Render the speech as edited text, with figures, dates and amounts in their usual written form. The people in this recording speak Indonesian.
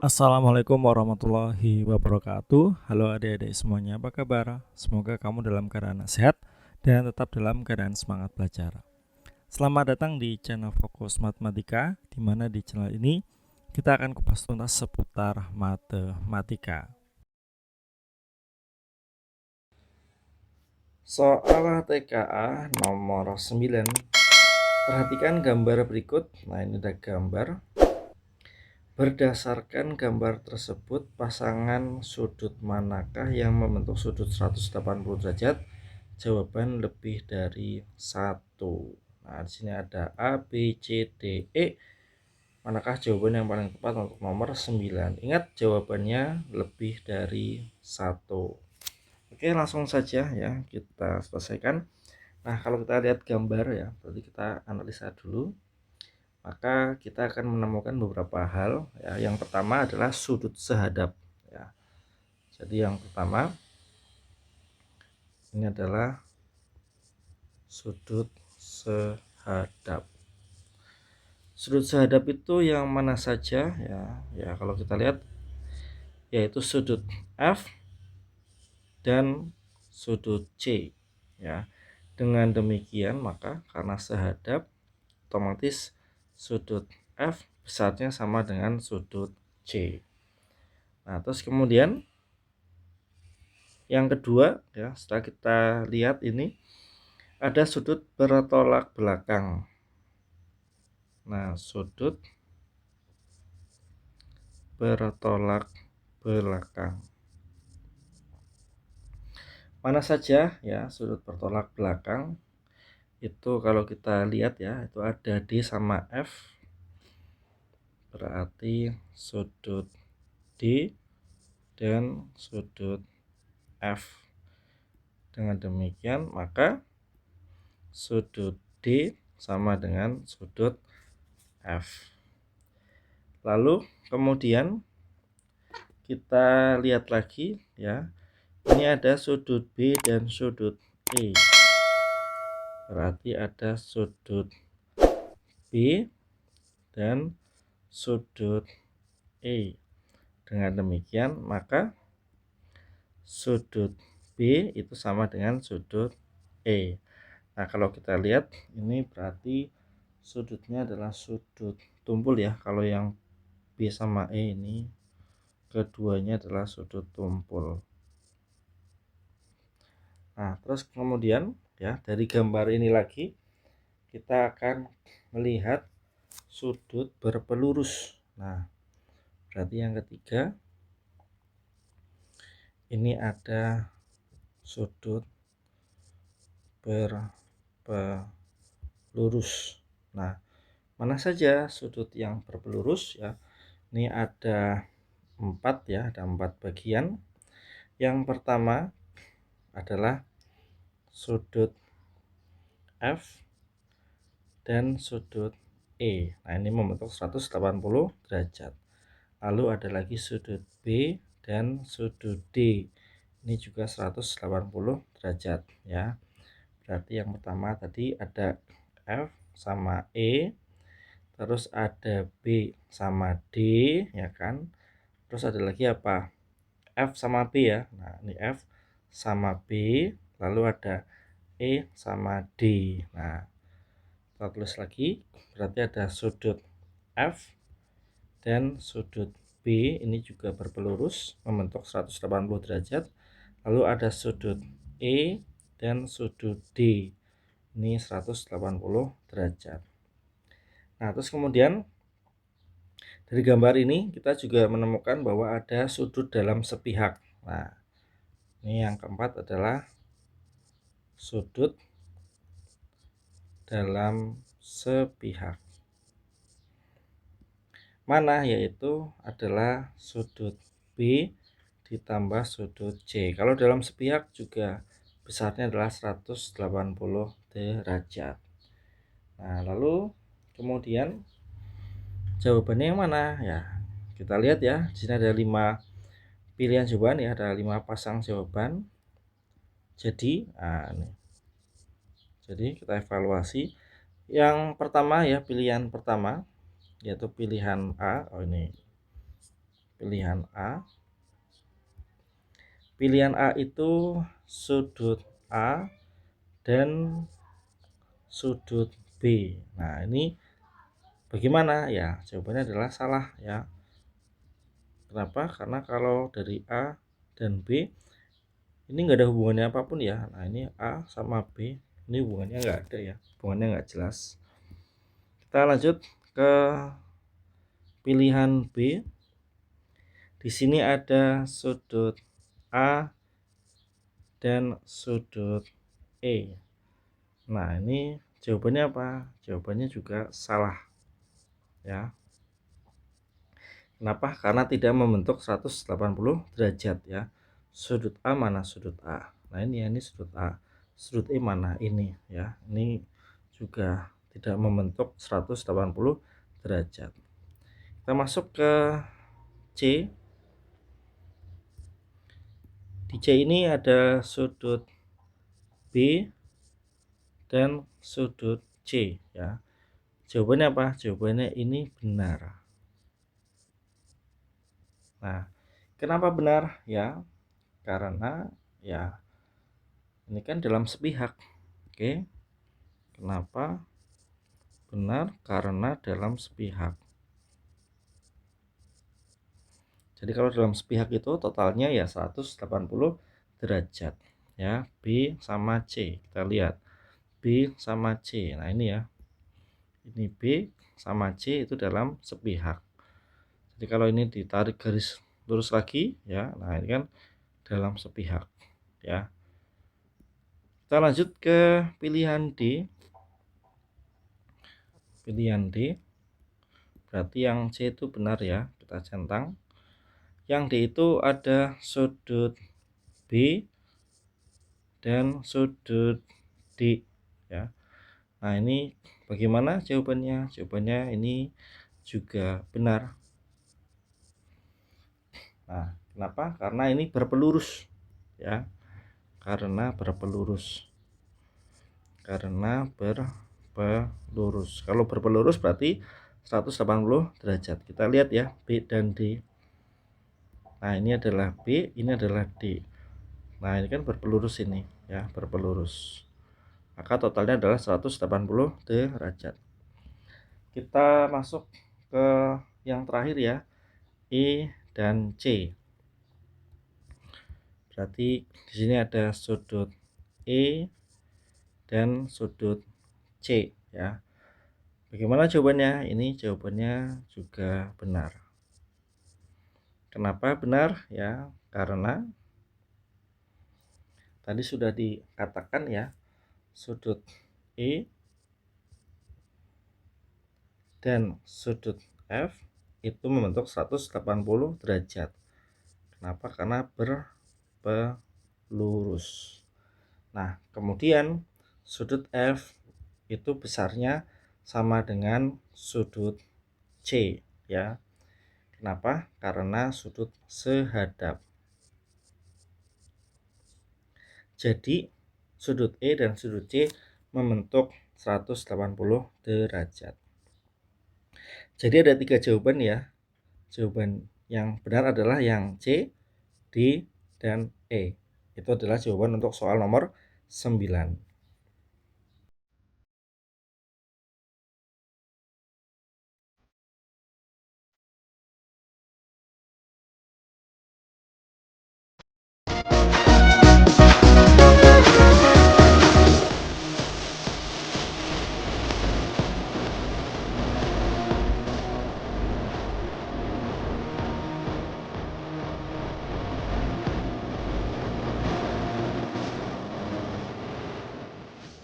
Assalamualaikum warahmatullahi wabarakatuh. Halo adik-adik semuanya, apa kabar? Semoga kamu dalam keadaan sehat dan tetap dalam keadaan semangat belajar. Selamat datang di channel Fokus Matematika, di mana di channel ini kita akan kupas tuntas seputar matematika. Soal TKA nomor 9. Perhatikan gambar berikut. Nah, ini ada gambar. Berdasarkan gambar tersebut, pasangan sudut manakah yang membentuk sudut 180 derajat? Jawaban lebih dari 1. Nah, di sini ada A, B, C, D, E. Manakah jawaban yang paling tepat untuk nomor 9? Ingat, jawabannya lebih dari 1. Oke, langsung saja ya kita selesaikan. Nah, kalau kita lihat gambar ya, berarti kita analisa dulu. Maka kita akan menemukan beberapa hal ya. Yang pertama adalah sudut sehadap ya. Jadi yang pertama ini adalah sudut sehadap. Sudut sehadap itu yang mana saja ya? Ya, kalau kita lihat yaitu sudut F dan sudut C ya. Dengan demikian maka karena sehadap otomatis sudut F besarnya sama dengan sudut C. Nah, terus kemudian yang kedua ya, setelah kita lihat ini ada sudut bertolak belakang. Nah, sudut bertolak belakang. Mana saja ya sudut bertolak belakang? Itu kalau kita lihat ya, itu ada D sama F. Berarti sudut D dan sudut F. Dengan demikian maka sudut D sama dengan sudut F. Lalu kemudian kita lihat lagi ya. Ini ada sudut B dan sudut E. Berarti ada sudut B dan sudut E. Dengan demikian maka sudut B itu sama dengan sudut E. Nah, kalau kita lihat ini berarti sudutnya adalah sudut tumpul ya. Kalau yang B sama E ini keduanya adalah sudut tumpul. Nah, terus kemudian ya dari gambar ini lagi kita akan melihat sudut berpelurus. Nah, berarti yang ketiga ini ada sudut berpelurus. Nah, mana saja sudut yang berpelurus ya? Ini ada 4 ya, ada 4 bagian. Yang pertama adalah sudut F dan sudut E. Nah, ini membentuk 180 derajat. Lalu ada lagi sudut B dan sudut D. Ini juga 180 derajat ya. Berarti yang pertama tadi ada F sama E, terus ada B sama D ya kan. Terus ada lagi apa? F sama B ya. Nah, ini F sama B, lalu ada E sama D. Nah, kita tulis lagi, berarti ada sudut F dan sudut B ini juga berpelurus membentuk 180 derajat. Lalu ada sudut E dan sudut D. Ini 180 derajat. Nah, terus kemudian dari gambar ini kita juga menemukan bahwa ada sudut dalam sepihak. Nah, ini yang keempat adalah sudut dalam sepihak. Mana yaitu adalah sudut B ditambah sudut C. Kalau dalam sepihak juga besarnya adalah 180 derajat. Nah, lalu kemudian jawabannya yang mana? Ya, kita lihat ya. Di sini ada 5 pilihan jawaban ya, ada 5 pasang jawaban. Jadi, kita evaluasi. Yang pertama ya, pilihan pertama yaitu pilihan A. Oh, ini pilihan A. Pilihan A itu sudut A dan sudut B. Nah, ini bagaimana? Ya, jawabannya adalah salah ya. Kenapa? Karena kalau dari A dan B ini nggak ada hubungannya apapun ya. Nah, ini A sama B, ini hubungannya nggak ada ya, hubungannya nggak jelas. Kita lanjut ke pilihan B. Di sini ada sudut A dan sudut E. Nah, ini jawabannya apa? Jawabannya juga salah ya. Kenapa? Karena tidak membentuk 180 derajat ya. Sudut A mana sudut A? Nah, ini sudut A. Sudut E mana? Ini ya. Ini juga tidak membentuk 180 derajat. Kita masuk ke C. Di C ini ada sudut B dan sudut C ya. Jawabannya apa? Jawabannya ini benar. Nah, kenapa benar ya? Karena ya ini kan dalam sepihak. Oke. Kenapa benar? Karena dalam sepihak. Jadi kalau dalam sepihak itu totalnya ya 180 derajat ya. B sama C. Kita lihat B sama C. Nah, ini ya. Ini B sama C itu dalam sepihak. Jadi kalau ini ditarik garis lurus lagi ya. Nah, ini kan dalam sepihak ya. Kita lanjut ke pilihan D. Pilihan D berarti yang C itu benar ya. Kita centang. Yang D itu ada sudut B dan sudut D ya. Nah, ini bagaimana jawabannya? Jawabannya ini juga benar. Nah, kenapa? Karena ini berpelurus ya. Karena berpelurus. Kalau berpelurus berarti 180 derajat. Kita lihat ya, B dan D. Nah, ini adalah B, ini adalah D. Nah, ini kan berpelurus ini ya, berpelurus. Maka totalnya adalah 180 derajat. Kita masuk ke yang terakhir ya, E dan C. Berarti di sini ada sudut E dan sudut C ya. Bagaimana jawabannya? Ini jawabannya juga benar. Kenapa benar? Ya, karena tadi sudah dikatakan ya, sudut E dan sudut F itu membentuk 180 derajat. Kenapa? Karena berpelurus. Nah, kemudian sudut F itu besarnya sama dengan sudut C ya. Kenapa? Karena sudut sehadap. Jadi sudut E dan sudut C membentuk 180 derajat. Jadi ada 3 jawaban ya. Jawaban yang benar adalah yang C, D, dan E. Itu adalah jawaban untuk soal nomor 9.